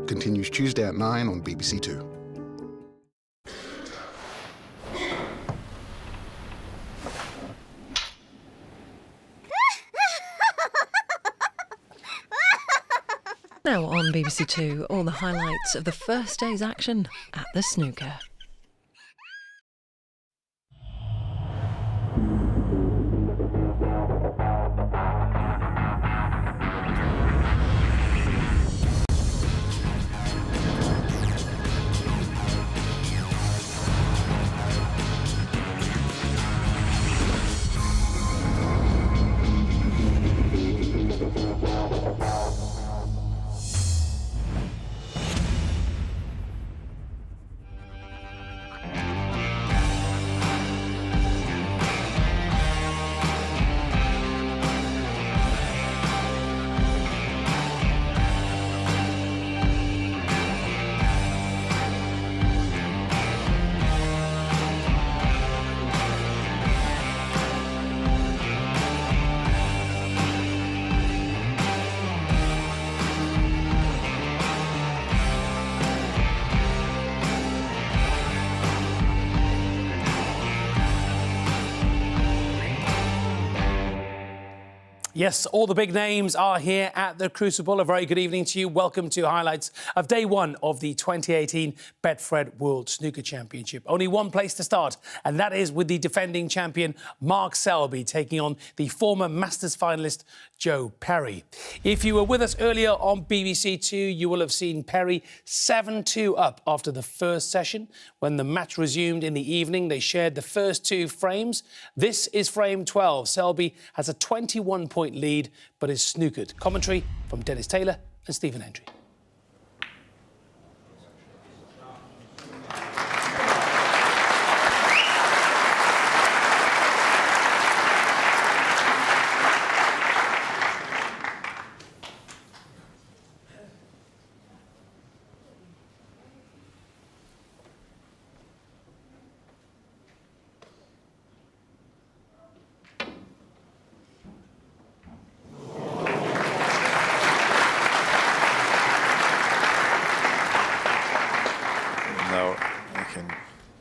continues Tuesday at 9 on BBC Two. Now on BBC Two, all the highlights of the first day's action at the Snooker. Yes, all the big names are here at the Crucible. A very good evening to you. Welcome to highlights of day one of the 2018 Betfred World Snooker Championship. Only one place to start, and that is with the defending champion, Mark Selby, taking on the former Masters finalist, Joe Perry. If you were with us earlier on BBC Two, you will have seen Perry 7-2 up after the first session. When the match resumed in the evening, they shared the first two frames. This is frame 12. Selby has a 21-point lead, but is snookered. Commentary from Dennis Taylor and Stephen Hendry.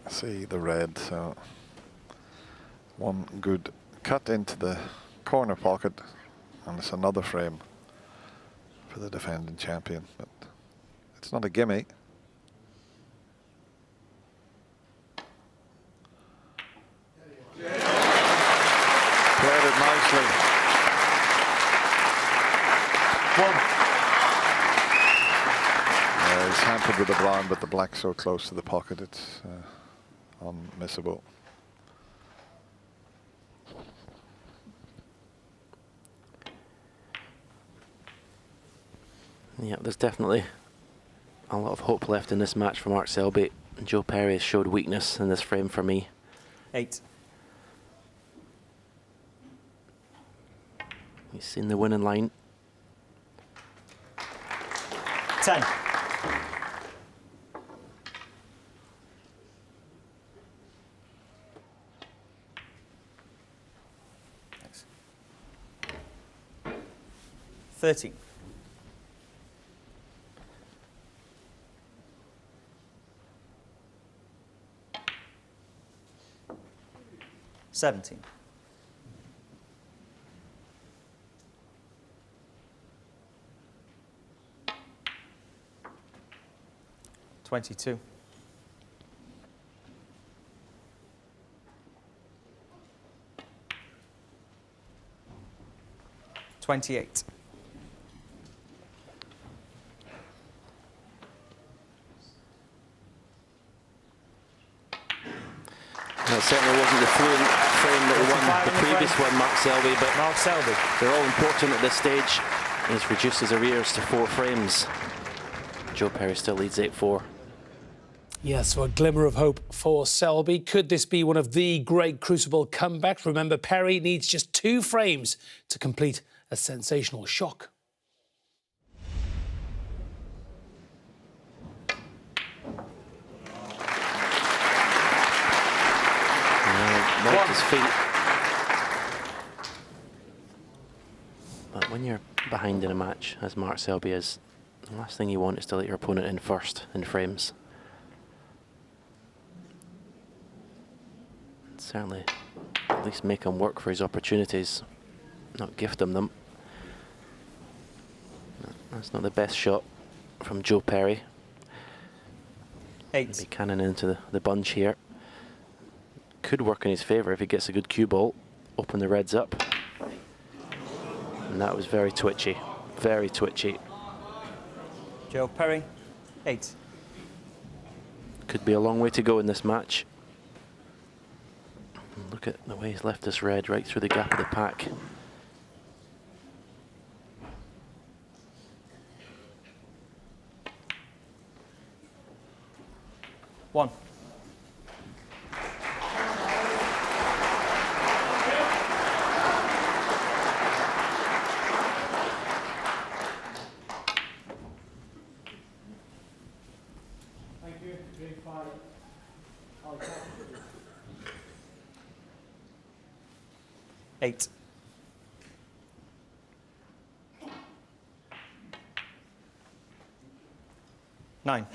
See the red, so one good cut into the corner pocket, and it's another frame for the defending champion, but it's not a gimme. Played it nicely. He's hampered with the blind, but the black's so close to the pocket, it's unmissable. Yeah, there's definitely a lot of hope left in this match for Mark Selby. Joe Perry has showed weakness in this frame for me. 8. He's seen the winning line. 10. Thanks. 13. 17. 22. 28. That certainly wasn't the fluent frame that he won the previous one, Mark Selby, but Mark Selby. They're all important at this stage. He's reduced his arrears to 4 frames. Joe Perry still leads 8-4. Yes, so a glimmer of hope for Selby. Could this be one of the great Crucible comebacks? Remember, Perry needs just 2 frames to complete a sensational shock. Knocked his feet. But when you're behind in a match, as Mark Selby is, The last thing you want is to let your opponent in first in frames. Certainly at least make him work for his opportunities, not gift him them. That's not the best shot from Joe Perry. 8. Maybe cannon into the bunch here. Could work in his favour if he gets a good cue ball. Open the reds up. And that was very twitchy. Very twitchy. Joe Perry, 8. Could be a long way to go in this match. Look at the way he's left this red right through the gap of the pack. One. Thank you. Green 5. 8. 9.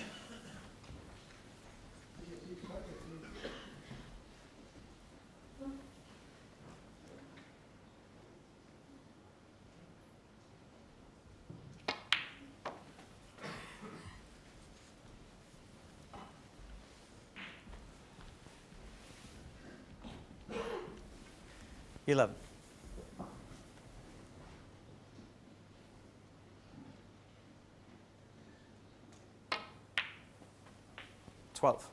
11. 12.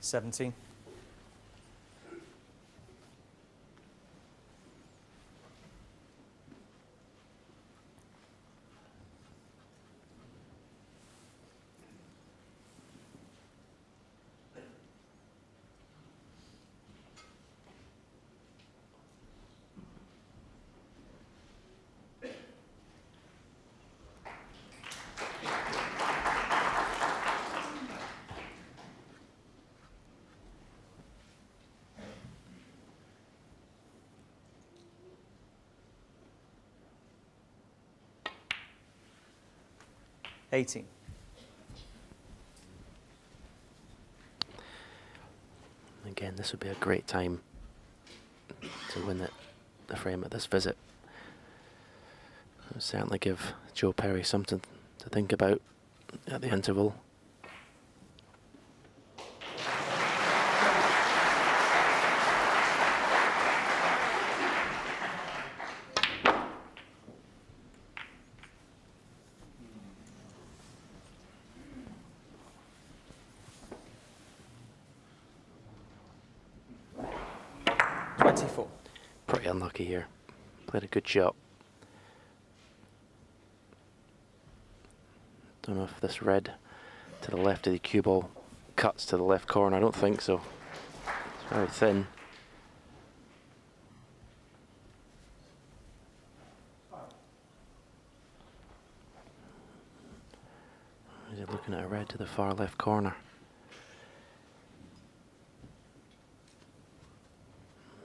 17. 18. Again, this would be a great time to win the frame at this visit. It would certainly give Joe Perry something to think about at the interval. Pretty unlucky here. Played a good shot. Don't know if this red to the left of the cue ball cuts to the left corner. I don't think so. It's very thin. Is he looking at a red to the far left corner?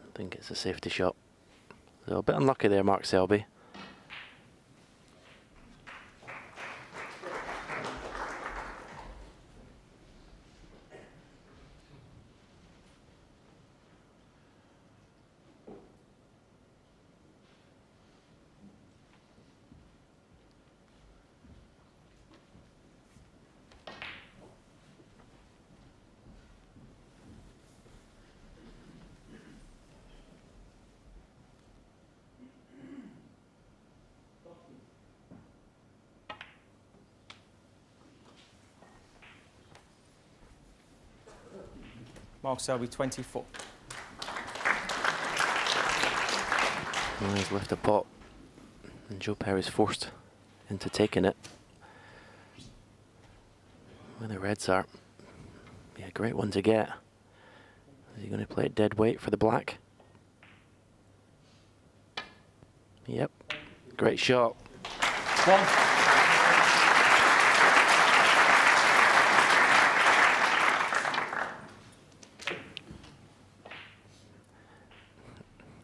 I think it's a safety shot. So a bit unlucky there, Mark Selby. Mark Selby, 24. Well, he's left a pot, and Joe Perry's forced into taking it. Where the reds are, be a great one to get. Is he going to play it dead weight for the black? Yep. Great shot. 1.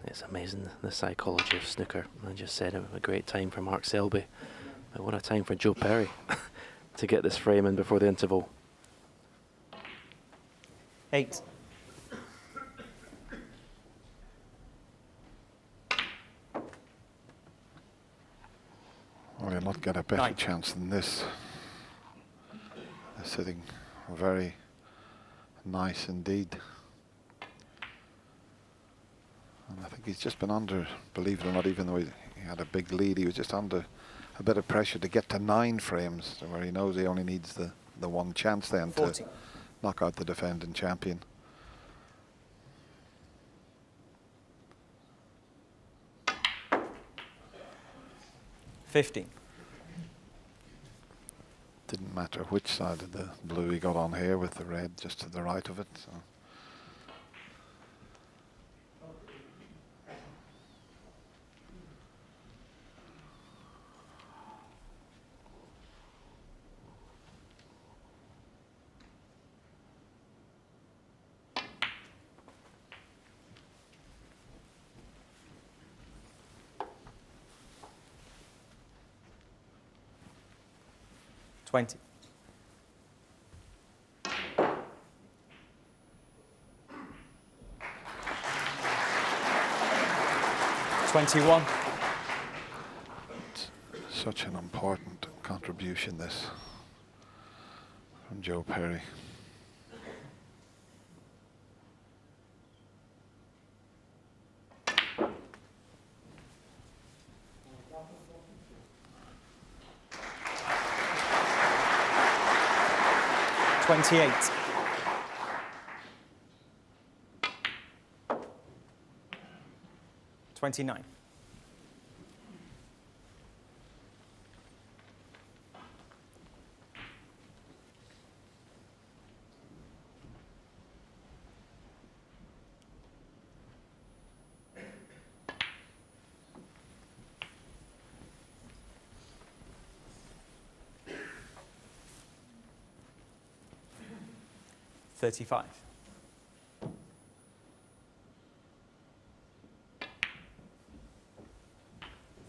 It's amazing, the psychology of snooker. I just said it was a great time for Mark Selby. But what a time for Joe Perry to get this frame in before the interval. 8. Well, you'll not get a better 9. chance than this. They're sitting very nice indeed. And I think he's just been under, believe it or not, even though he had a big lead, he was just under a bit of pressure to get to 9 frames, where he knows he only needs the one chance then 40. to knock out the defending champion. $15. Didn't matter which side of the blue he got on here, with the red just to the right of it. So. $20. 21. It's such an important contribution, this, from Joe Perry. $28. 29. $35.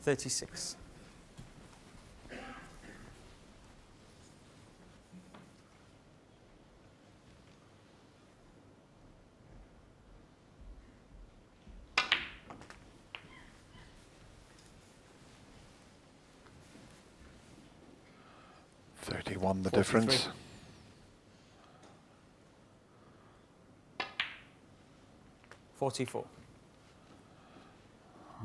36. 31 the 43. difference. 44.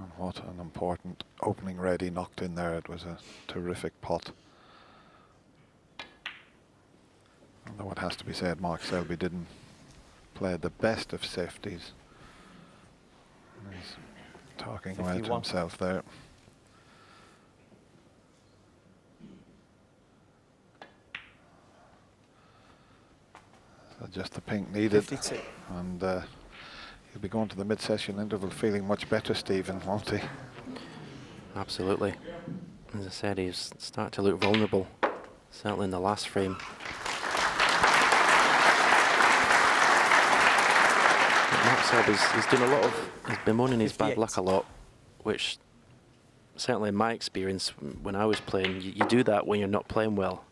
And what an important opening red he knocked in there. It was a terrific pot. Although it has to be said, Mark Selby didn't play the best of safeties. He's talking away to 51. himself there. So just the pink needed. 52. And he'll be going to the mid-session interval feeling much better, Stephen, won't he? Absolutely. As I said, he's starting to look vulnerable, certainly in the last frame. But Mark Selby's he's doing a lot of, he's bemoaning his bad 58. luck a lot, which certainly in my experience, when I was playing, you do that when you're not playing well.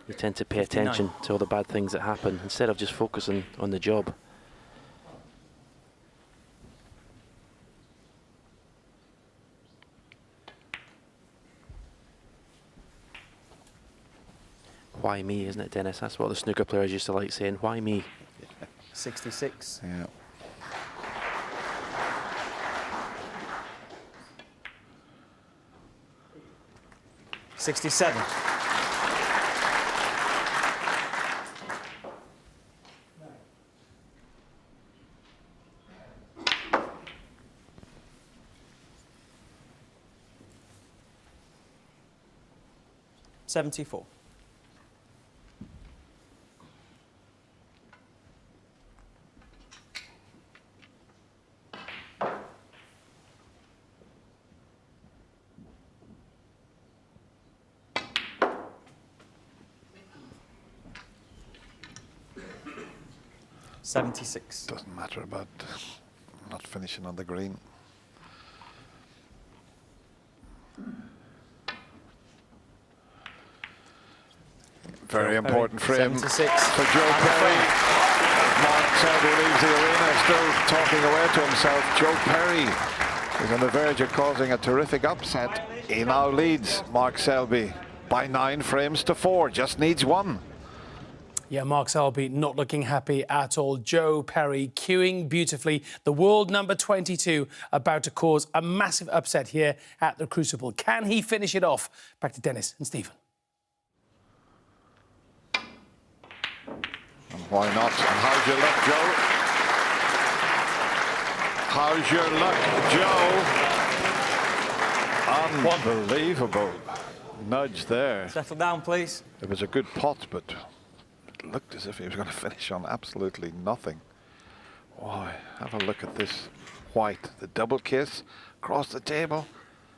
You tend to pay 59. attention to all the bad things that happen instead of just focusing on the job. Why me, isn't it, Dennis? That's what the snooker players used to like saying. Why me? 66. Yeah. $67. $74. 76. Doesn't matter about not finishing on the green. Very important frame 76. for Joe Perry. Mark Selby leaves the arena still talking away to himself. Joe Perry is on the verge of causing a terrific upset. He now leads Mark Selby by 9 frames to 4. Just needs 1. Yeah, Mark Selby not looking happy at all. Joe Perry cueing beautifully. The world number 22 about to cause a massive upset here at the Crucible. Can he finish it off? Back to Dennis and Stephen. And why not? And how's your luck, Joe? How's your luck, Joe? Unbelievable nudge there. Settle down, please. It was a good pot, but it looked as if he was going to finish on absolutely nothing. Why? Have a look at this white. The double kiss across the table.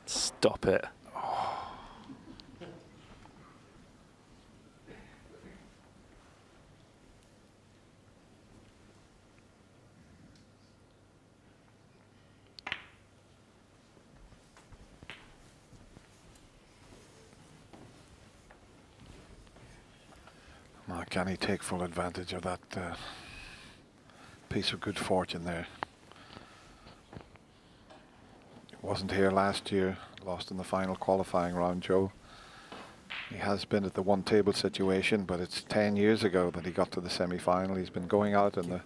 Stop it. Now, can he take full advantage of that piece of good fortune there? He wasn't here last year, lost in the final qualifying round, Joe. He has been at the one table situation, but it's 10 years ago that he got to the semi-final. He's been going out in the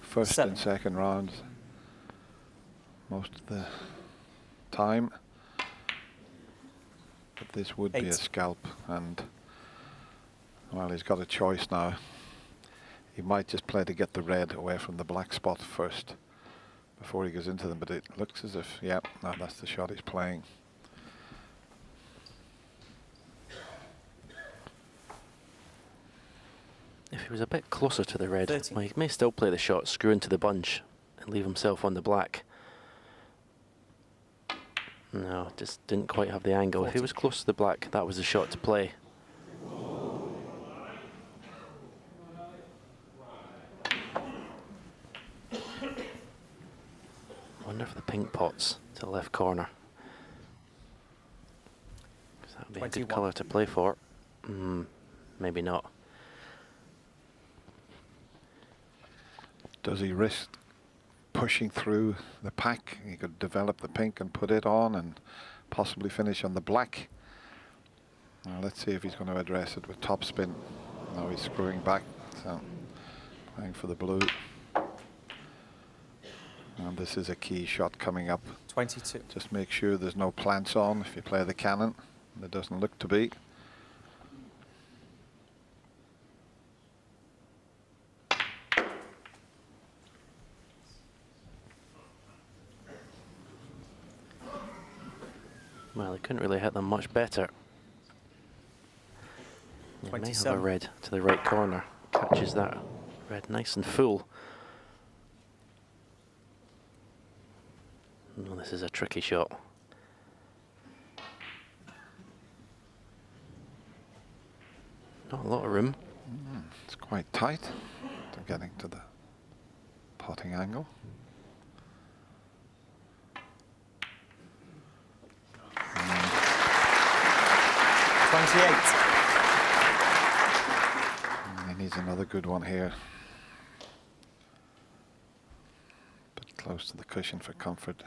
first and second rounds most of the time. But this would be a scalp, and well, he's got a choice now. He might just play to get the red away from the black spot first before he goes into them, but it looks as if, yeah, no, that's the shot he's playing. If he was a bit closer to the red, 30. well, he may still play the shot, screw into the bunch and leave himself on the black. No, just didn't quite have the angle. 40. If he was close to the black, that was the shot to play. I wonder if the pink pot's to the left corner. That would be 21. a good colour to play for. Maybe not. Does he risk pushing through the pack? He could develop the pink and put it on and possibly finish on the black. Now let's see if he's going to address it with topspin. Now he's screwing back, so playing for the blue. And this is a key shot coming up. 22. Just make sure there's no plants on if you play the cannon. There doesn't look to be. Well, he couldn't really hit them much better. He may have a 27. red to the right corner. Catches that red nice and full. Oh, this is a tricky shot. Not a lot of room. It's quite tight to getting to the potting angle. And he needs another good one here. Bit close to the cushion for comfort.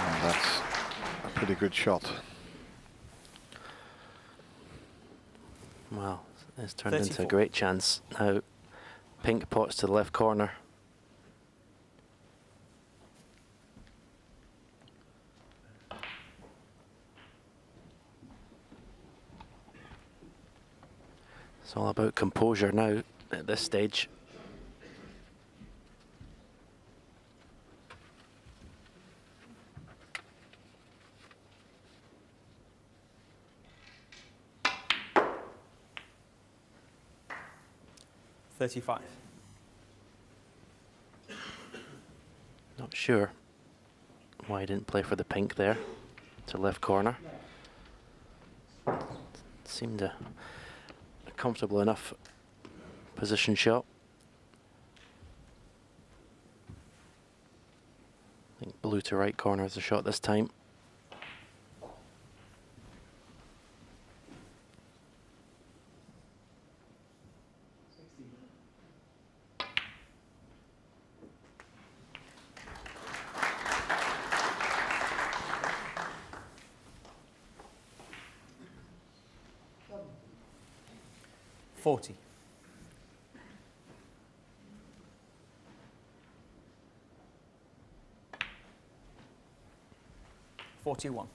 And that's a pretty good shot. Well, it's turned 34. into a great chance. Now, pink pots to the left corner. It's all about composure now at this stage. $35. Not sure why he didn't play for the pink there to left corner. seemed a comfortable enough position shot. I think blue to right corner is the shot this time. $40. 41.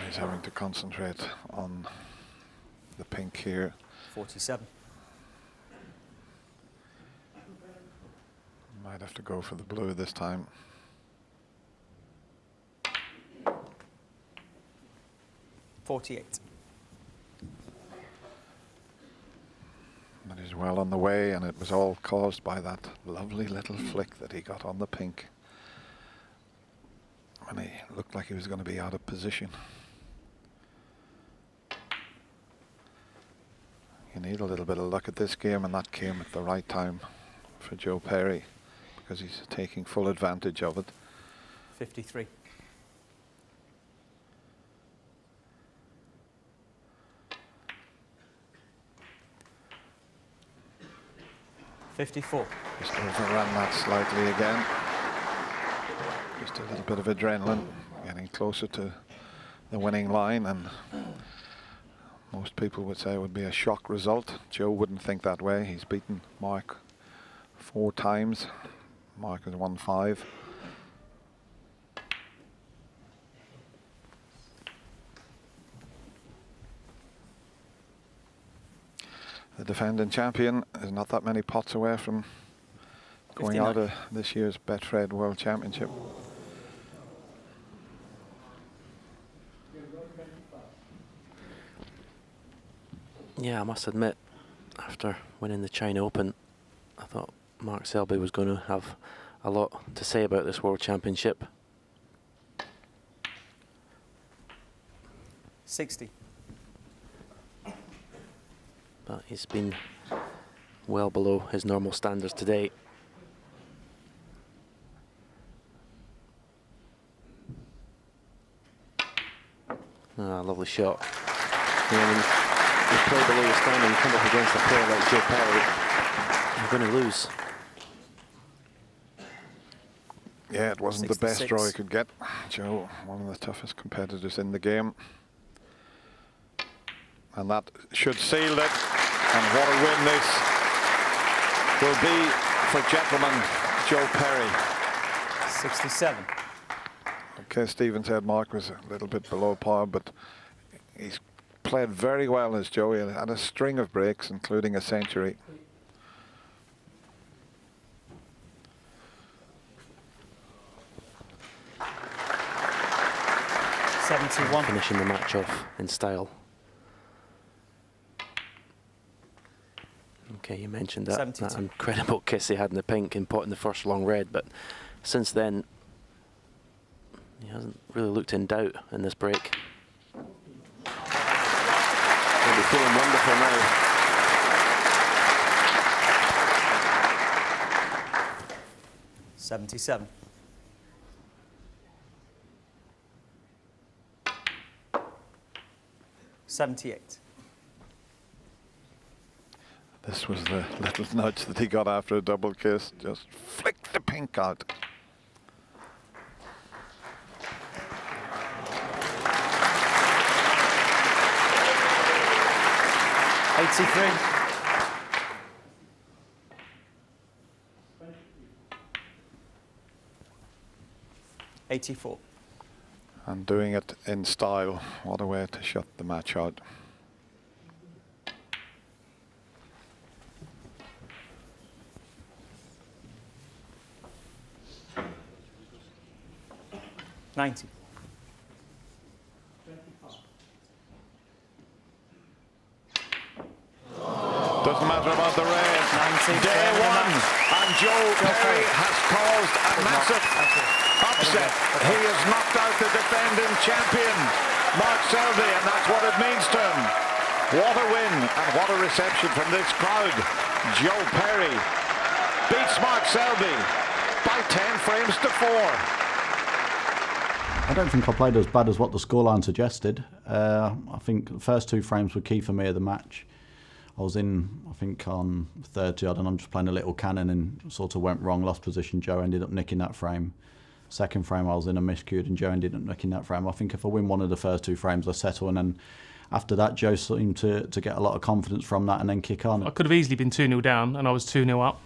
He's having to concentrate on the pink here. 47. Might have to go for the blue this time. $48. But he's well on the way, and it was all caused by that lovely little flick that he got on the pink when he looked like he was going to be out of position. You need a little bit of luck at this game, and that came at the right time for Joe Perry, because he's taking full advantage of it. 53. $54. Just overran that slightly again. Just a little bit of adrenaline, getting closer to the winning line, and most people would say it would be a shock result. Joe wouldn't think that way. He's beaten Mark 4 times. Mark has won 5. The defending champion is not that many pots away from going 59. out of this year's Betfred World Championship. Yeah, I must admit, after winning the China Open, I thought Mark Selby was going to have a lot to say about this World Championship. 60. But he's been well below his normal standards today. Ah, lovely shot. Yeah, when you play below your standard, you come up against a player like Joe Perry, you're going to lose. Yeah, it wasn't the best 66. draw he could get. Joe, one of the toughest competitors in the game. And that should seal it. And what a win this will be for gentleman Joe Perry. 67. Okay, Stephen said Mark was a little bit below par, but he's played very well as Joe. He had a string of breaks, including a century. Finishing the match off in style. Okay, you mentioned that incredible kiss he had in the pink and pot in the first long red, but since then he hasn't really looked in doubt in this break. He'll be feeling wonderful now. $77. $78. This was the little nudge that he got after a double kiss. Just flicked the pink out. $83. $84. And doing it in style. What a way to shut the match out. day one, and Joe Perry has caused a massive upset. He has knocked out the defending champion, Mark Selby, and that's what it means to him. What a win and what a reception from this crowd. Joe Perry beats Mark Selby by 10 frames to 4. I don't think I played as bad as what the scoreline suggested. I think the first 2 frames were key for me of the match. I was in, I think, on 30 odd, and I'm just playing a little cannon and sort of went wrong, lost position. Joe ended up nicking that frame. Second frame, I was in a miscued, and Joe ended up nicking that frame. I think if I win one of the first 2 frames, I settle, and then after that, Joe seemed to get a lot of confidence from that and then kick on. I could have easily been 2-0 down, and I was 2-0 up.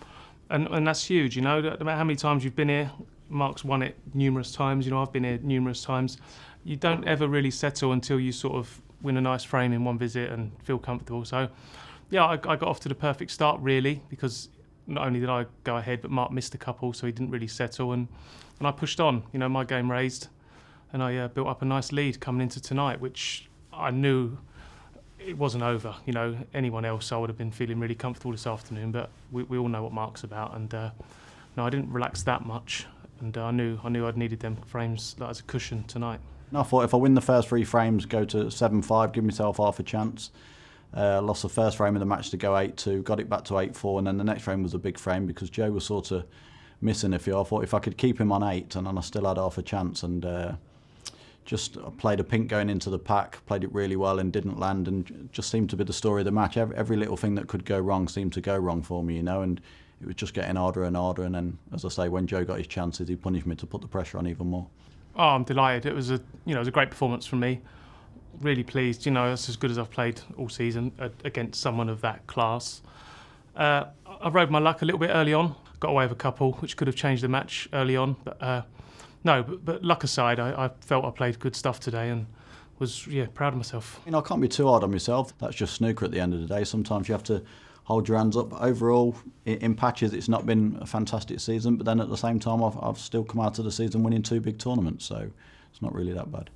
And that's huge, you know, no matter how many times you've been here. Mark's won it numerous times, you know, I've been here numerous times. You don't ever really settle until you sort of win a nice frame in one visit and feel comfortable. So, yeah, I got off to the perfect start, really, because not only did I go ahead, but Mark missed a couple, so he didn't really settle. And I pushed on, you know, my game raised, and I built up a nice lead coming into tonight, which I knew it wasn't over. You know, anyone else I would have been feeling really comfortable this afternoon, but we all know what Mark's about, and no, I didn't relax that much. And I knew I'd needed them frames as a cushion tonight. And I thought if I win the first 3 frames, go to 7-5, give myself half a chance. Lost the first frame of the match to go 8-2, got it back to 8-4, and then the next frame was a big frame because Joe was sort of missing a few. I thought if I could keep him on 8, and then I still had half a chance, and just played a pink going into the pack, played it really well and didn't land, and just seemed to be the story of the match. Every little thing that could go wrong seemed to go wrong for me, you know, and it was just getting harder and harder. And then, as I say, when Joe got his chances, he punished me to put the pressure on even more. Oh, I'm delighted. It was a great performance from me. Really pleased. You know, that's as good as I've played all season against someone of that class. I rode my luck a little bit early on. Got away with a couple, which could have changed the match early on. But but luck aside, I felt I played good stuff today and was proud of myself. You know, I can't be too hard on myself. That's just snooker at the end of the day. Sometimes you have to hold your hands up. Overall, in patches, it's not been a fantastic season, but then at the same time, I've still come out of the season winning 2 big tournaments, so it's not really that bad.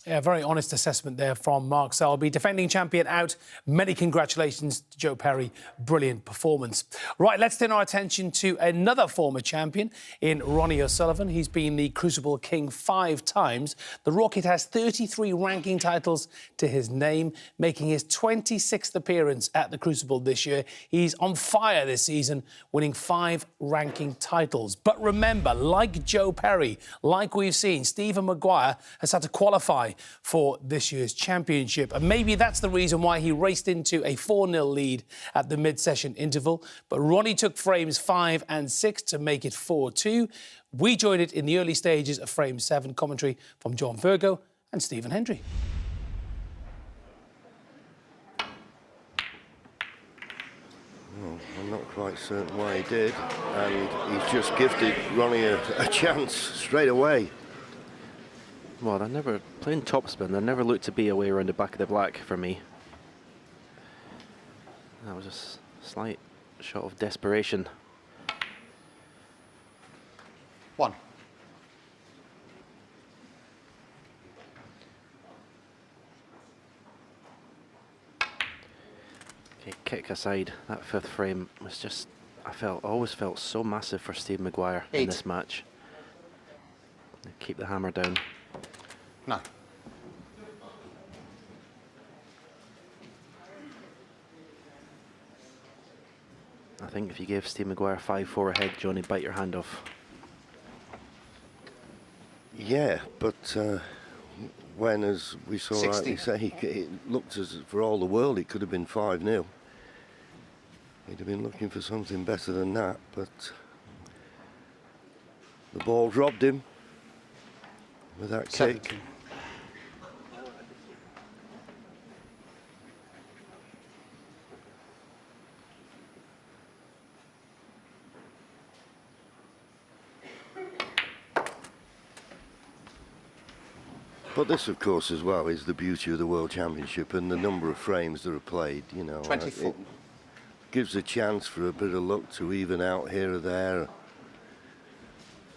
Yeah, very honest assessment there from Mark Selby. Defending champion out. Many congratulations to Joe Perry. Brilliant performance. Right, let's turn our attention to another former champion in Ronnie O'Sullivan. He's been the Crucible King 5 times. The Rocket has 33 ranking titles to his name, making his 26th appearance at the Crucible this year. He's on fire this season, winning 5 ranking titles. But remember, like Joe Perry, like we've seen, Stephen Maguire has had to qualify for this year's championship. And maybe that's the reason why he raced into a 4-0 lead at the mid-session interval. But Ronnie took frames 5 and 6 to make it 4-2. We joined it in the early stages of frame 7. Commentary from John Virgo and Stephen Hendry. Well, I'm not quite certain why he did. And he's just gifted Ronnie a chance straight away. Well, they're never playing topspin. They never looked to be away around the back of the black for me. That was a slight shot of desperation. 1. Okay, kick aside. That 5th frame was just, I always felt so massive for Steve Maguire in this match. Keep the hammer down. No. I think if you gave Steve Maguire 5-4 ahead, Johnny, bite your hand off. Yeah, but when, as we saw rightly say, it looked as for all the world it could have been 5-0. He'd have been looking for something better than that, but the ball robbed him with that 17. kick. But this, of course, as well, is the beauty of the World Championship and the number of frames that are played, you know. 24. It gives a chance for a bit of luck to even out here or there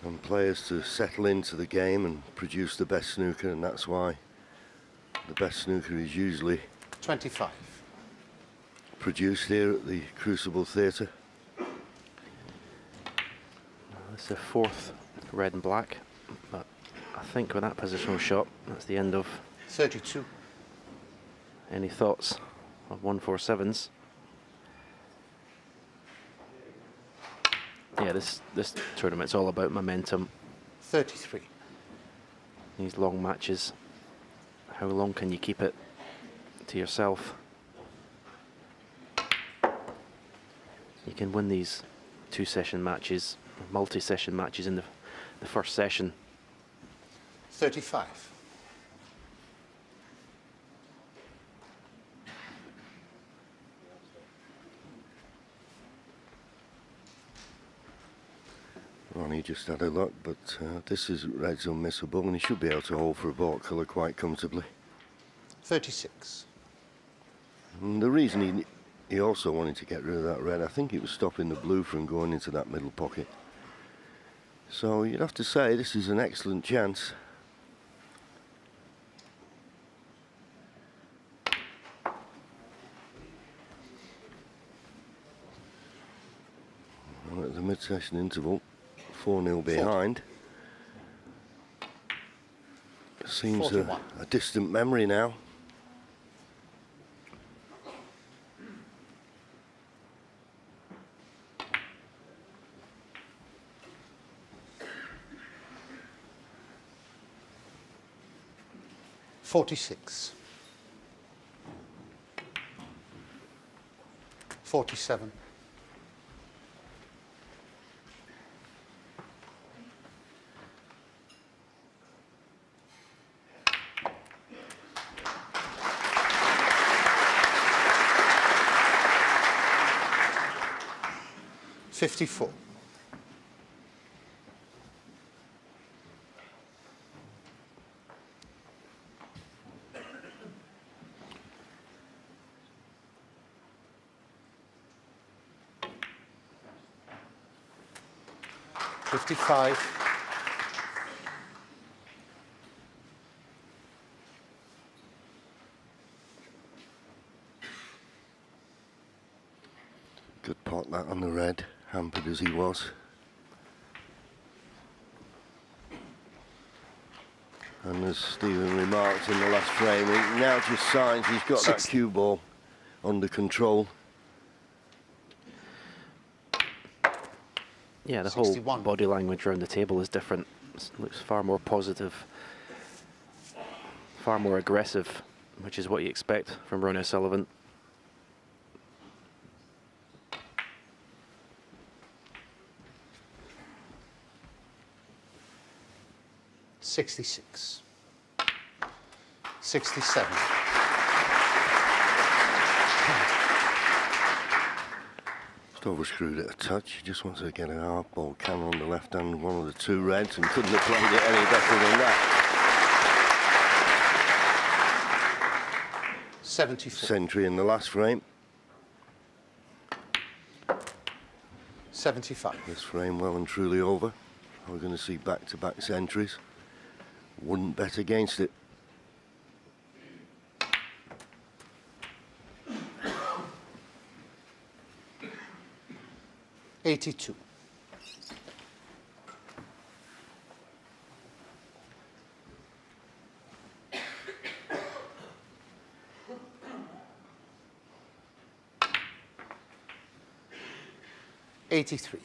and players to settle into the game and produce the best snooker, and that's why the best snooker is usually 25. produced here at the Crucible Theatre. It's the fourth red and black, but I think with that positional shot, that's the end of 32. any thoughts of 147s. Yeah, this tournament's all about momentum. 33. These long matches, how long can you keep it to yourself? You can win these two-session matches, multi-session matches in the first session. 35. Ronnie just had a look, but this is red's unmissable, and he should be able to hold for a baulk colour quite comfortably. 36. And the reason he also wanted to get rid of that red, I think it was stopping the blue from going into that middle pocket. So you'd have to say this is an excellent chance. Well, at the mid-session interval, 4-0 behind. Seems a distant memory now. $46. 47. 54. 55. 'Good pot that on the red, hampered as he was. And as Stephen remarked in the last frame, he now just signs he's got that cue ball under control. Yeah, the 61. whole body language around the table is different. It looks far more positive, far more aggressive, which is what you expect from Ronnie O'Sullivan. $66. 67. Just overscrewed it a touch. He just wants to get a half ball can on the left hand, one of the two reds, and couldn't have played it any better than that. 74. Century in the last frame. 75. This frame well and truly over. We're going to see back-to-back centuries. Wouldn't bet against it. $82. 83.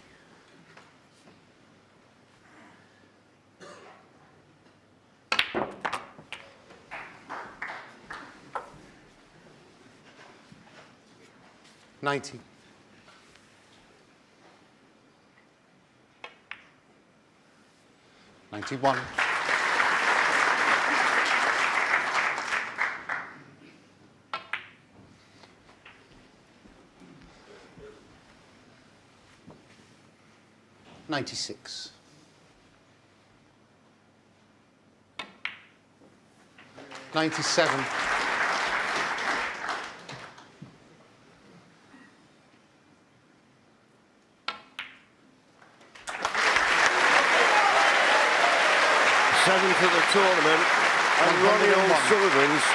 90. 91. 96. 97. 7th of the tournament, and Ronnie O'Sullivan's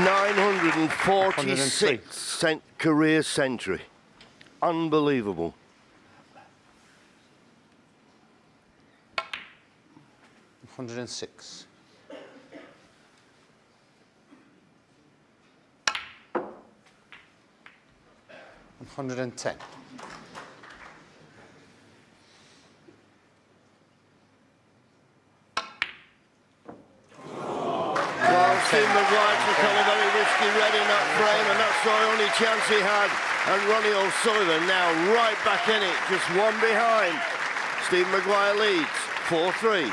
946th career century. Unbelievable. 106. 110. Well, Steve Maguire took on a very risky red in that frame, and that's the only chance he had. And Ronnie O'Sullivan now right back in it, just one behind. Steve Maguire leads 4-3.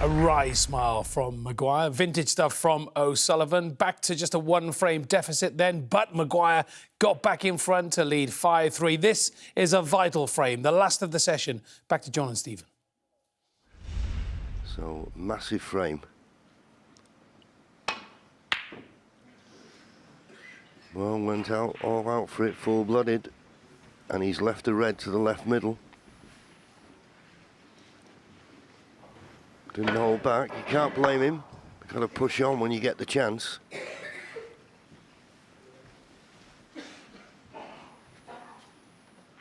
A wry smile from Maguire. Vintage stuff from O'Sullivan. Back to just a one-frame deficit then, but Maguire got back in front to lead 5-3. This is a vital frame, the last of the session. Back to John and Stephen. So, massive frame. Well, went out, all out for it, full-blooded. And he's left the red to the left middle. Didn't hold back. You can't blame him. Got to push on when you get the chance.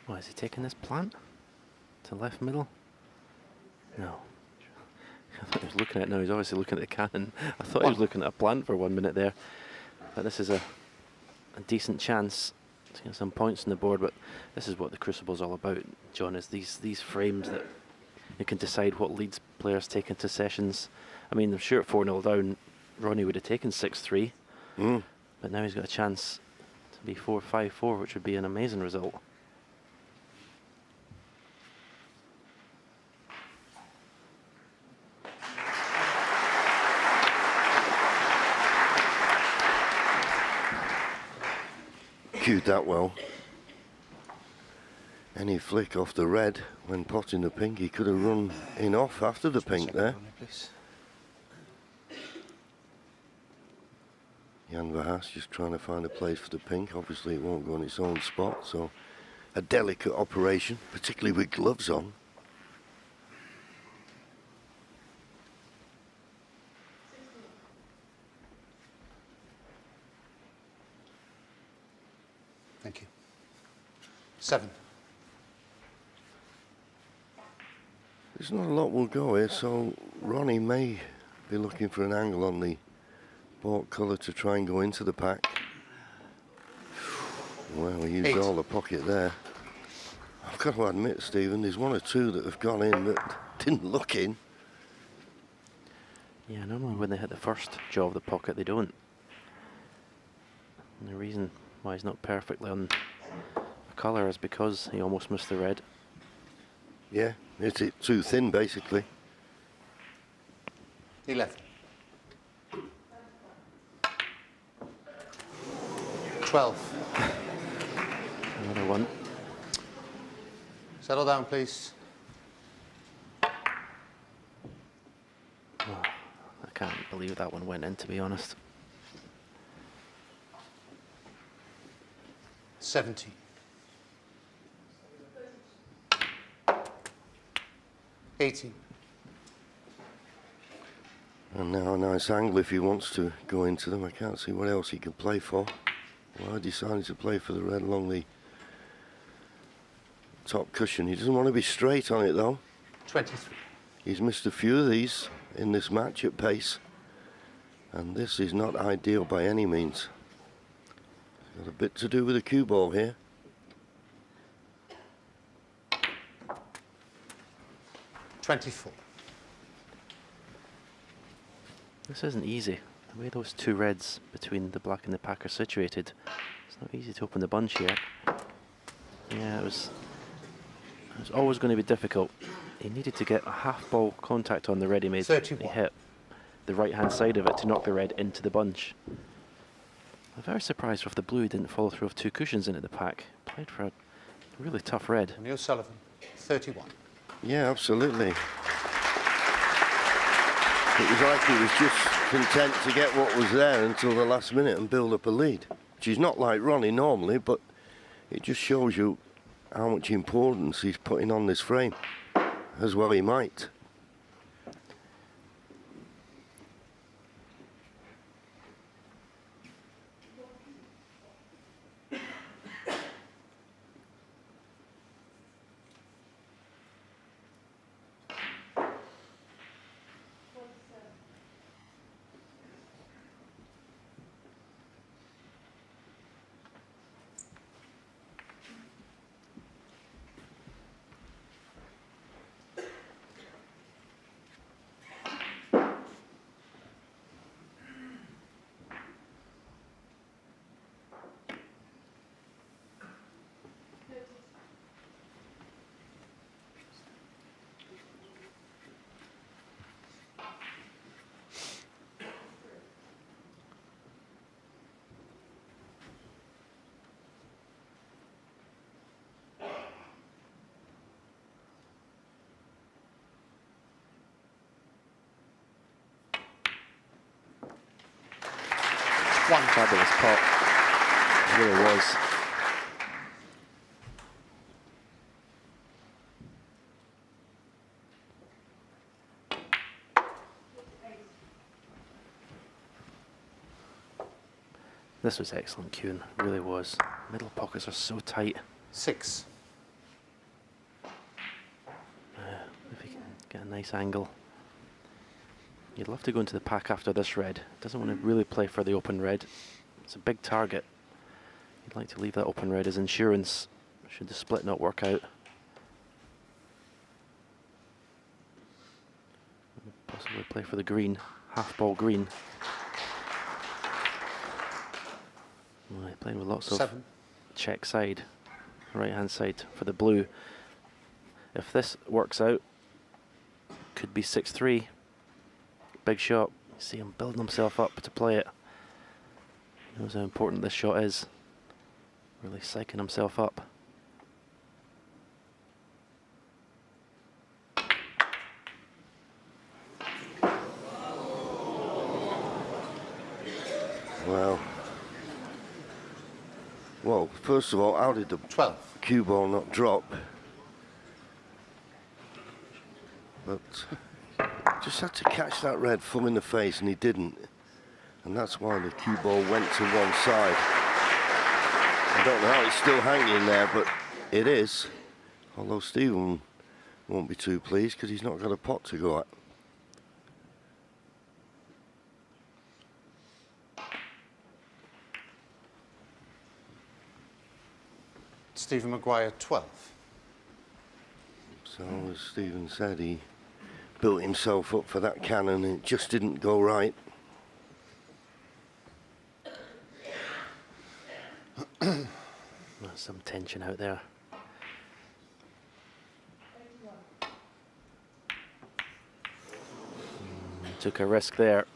Why is he taking this plant to left middle? No. I thought he was looking at it. No, he's obviously looking at the cannon. I thought he was looking at a plant for 1 minute there. But this is a decent chance to get some points on the board. But this is what the Crucible's all about, John, is these frames that you can decide what leads players take into sessions. I mean, I'm sure at 4-0 down, Ronnie would have taken 6-3. But now he's got a chance to be 4-5-4, which would be an amazing result. Cued that well. Any flick off the red when potting the pink, he could have run in off after the pink there. Jan Verhaas just trying to find a place for the pink. Obviously it won't go on its own spot, so a delicate operation, particularly with gloves on. Thank you. 7. There's not a lot will go here, so Ronnie may be looking for an angle on the bought colour to try and go into the pack. Well, he used 8. all the pocket there. I've got to admit, Stephen, there's one or two that have gone in that didn't look in. Yeah, normally when they hit the first jaw of the pocket, they don't. And the reason why he's not perfectly on the colour is because he almost missed the red. Yeah, it's it too thin, basically. 11. 12. Another one. Settle down, please. Oh, I can't believe that one went in, to be honest. 70. 18. And now a nice angle if he wants to go into them. I can't see what else he can play for. Well, I decided to play for the red along the top cushion. He doesn't want to be straight on it though. 23. He's missed a few of these in this match at pace. And this is not ideal by any means. Got a bit to do with the cue ball here. 24. This isn't easy. The way those two reds between the black and the pack are situated, it's not easy to open the bunch here. Yeah, it was always going to be difficult. He needed to get a half ball contact on the red he made. 31. He hit the right hand side of it to knock the red into the bunch. I'm very surprised if the blue didn't follow through with two cushions into the pack. Played for a really tough red. Neil Sullivan, 31. Yeah, absolutely. It was like he was just content to get what was there until the last minute and build up a lead. Which is not like Ronnie normally, but it just shows you how much importance he's putting on this frame. As well he might. Fabulous pot. It really was. This was excellent cueing, really was. Middle pockets are so tight. 6. If you can get a nice angle. You'd love to go into the pack after this red. Doesn't want to really play for the open red. It's a big target. You'd like to leave that open red as insurance should the split not work out. Possibly play for the green, half ball green. Right, playing with lots of 7. check side, right hand side for the blue. If this works out, could be 6-3. Big shot. See him building himself up to play it. He knows how important this shot is. Really psyching himself up. Wow. Well, first of all, how did the 12. cue ball not drop? But just had to catch that red full in the face, and he didn't. And that's why the cue ball went to one side. I don't know how it's still hanging there, but it is. Although Stephen won't be too pleased because he's not got a pot to go at. Stephen Maguire, 12. So, as Stephen said, he built himself up for that cannon and it just didn't go right. There's some tension out there. Took a risk there.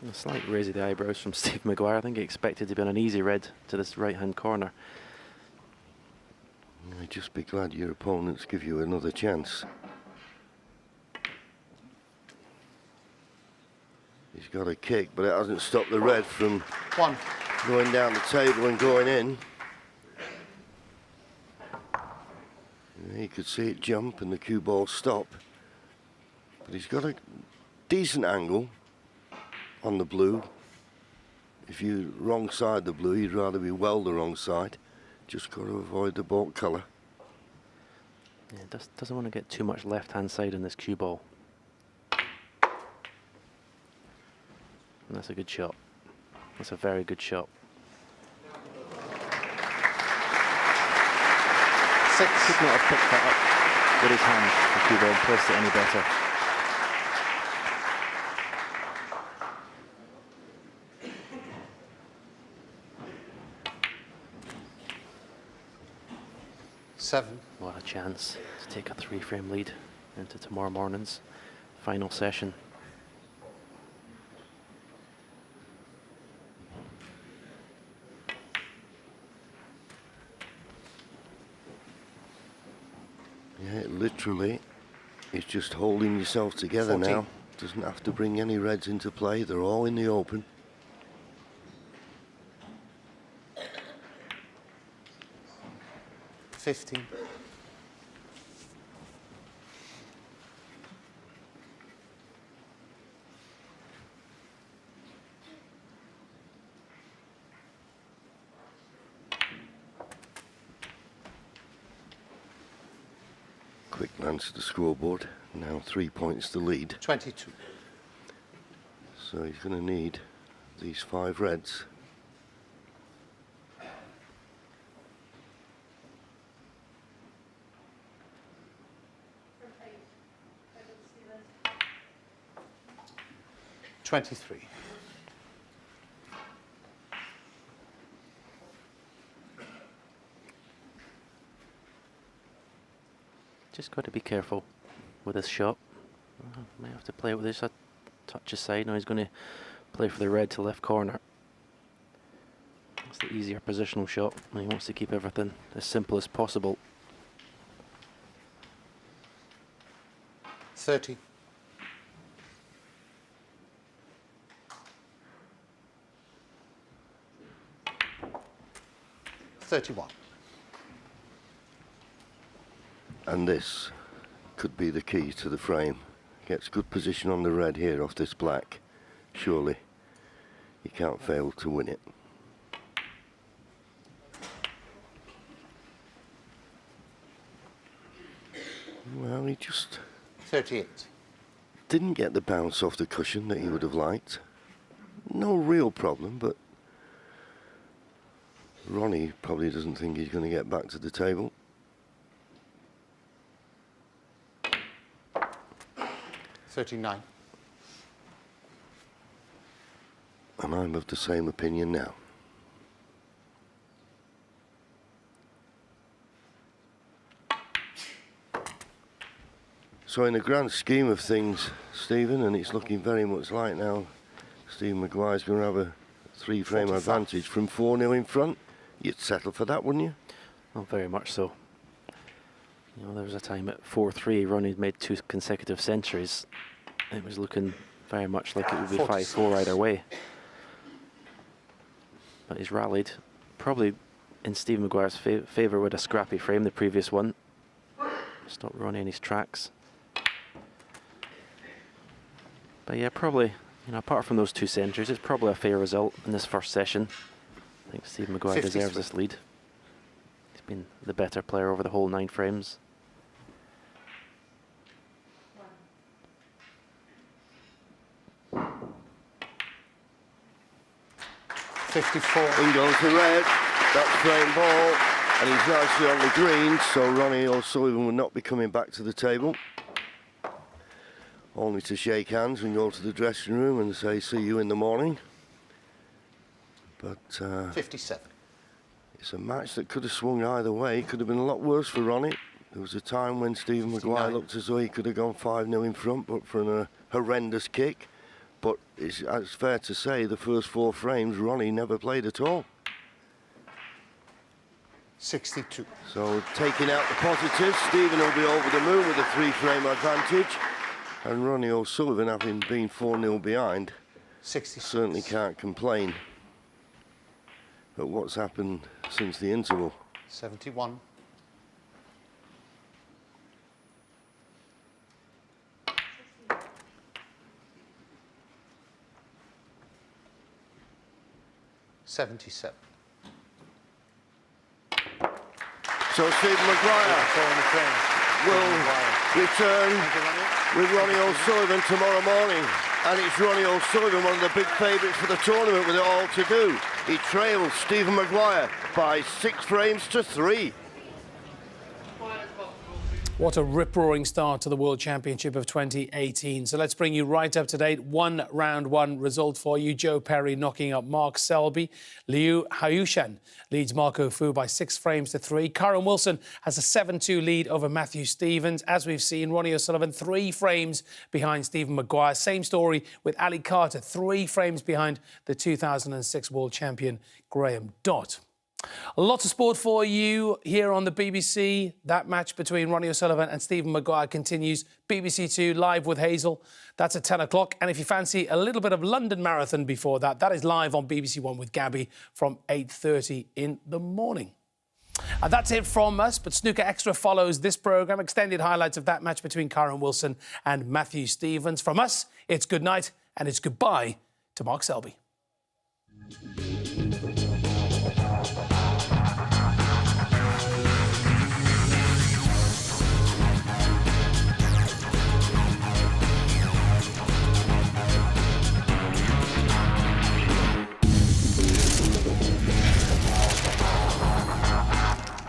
A slight raise of the eyebrows from Steve Maguire. I think he expected to be on an easy red to this right-hand corner. I'd just be glad your opponents give you another chance. He's got a kick, but it hasn't stopped the red from 1. going down the table and going in. You could see it jump and the cue ball stop. But he's got a decent angle on the blue. If you're wrong side the blue, you'd rather be well the wrong side. Just got to avoid the baulk colour. Yeah, doesn't want to get too much left-hand side in this cue ball. And that's a good shot. That's a very good shot. 6. Could not have picked that up with his hand, the cue ball, and placed it any better. What a chance to take a 3-frame lead into tomorrow morning's final session. Yeah, it literally is just holding yourself together 14. now. Doesn't have to bring any reds into play. They're all in the open. $15. Quick glance at the scoreboard. Now 3 points to lead. 22. So he's going to need these 5 reds. $23. Just got to be careful with this shot. Might have to play it with this a touch aside. Now he's going to play for the red to left corner. That's the easier positional shot, and he wants to keep everything as simple as possible. 30. 31. And this could be the key to the frame. Gets good position on the red here off this black. Surely he can't fail to win it. Well, he just 38. didn't get the bounce off the cushion that he would have liked. No real problem, but Ronnie probably doesn't think he's going to get back to the table. $39. And I'm of the same opinion now. So in the grand scheme of things, Stephen, and it's looking very much like now Stephen Maguire's going to have a 3-frame 45. advantage from 4-0 in front. You'd settle for that, wouldn't you? Oh, very much so. You know, there was a time at 4-3, Ronnie made 2 consecutive centuries. It was looking very much like it would be 5-4 either way. But he's rallied, probably in Stephen Maguire's favour with a scrappy frame, the previous one. Stopped Ronnie in his tracks. But yeah, probably, you know, apart from those 2 centuries, it's probably a fair result in this first session. I think Stephen Maguire 53. deserves this lead. He's been the better player over the whole 9 frames. $54. In goes the red. That's frame ball. And he's nicely on the green, so Ronnie O'Sullivan will not be coming back to the table. Only to shake hands and go to the dressing room and say, see you in the morning. But 57. it's a match that could have swung either way. It could have been a lot worse for Ronnie. There was a time when Stephen Maguire 59. looked as though he could have gone 5-0 in front, but for a horrendous kick. But it's fair to say the first 4 frames, Ronnie never played at all. 62. So taking out the positives, Stephen will be over the moon with a 3-frame advantage. And Ronnie O'Sullivan, having been 4-0 behind, 66. certainly can't complain. But what's happened since the interval? 71. $77. So Stephen Maguire will return with Ronnie O'Sullivan tomorrow morning. And it's Ronnie O'Sullivan, one of the big favourites for the tournament, with it all to do. He trails Stephen Maguire by 6 frames to 3. What a rip-roaring start to the World Championship of 2018. So let's bring you right up to date. Round one result for you. Joe Perry knocking up Mark Selby. Liu Haiyushan leads Marco Fu by 6 frames to 3. Karen Wilson has a 7-2 lead over Matthew Stevens. As we've seen, Ronnie O'Sullivan 3 frames behind Stephen Maguire. Same story with Ali Carter, 3 frames behind the 2006 World Champion Graham Dott. Lots of sport for you here on the BBC. That match between Ronnie O'Sullivan and Stephen Maguire continues. BBC 2 live with Hazel. That's at 10 o'clock. And if you fancy a little bit of London Marathon before that, that is live on BBC 1 with Gabby from 8:30 in the morning. And that's it from us, but Snooker Extra follows this programme. Extended highlights of that match between Karen Wilson and Matthew Stevens. From us, it's good night and it's goodbye to Mark Selby.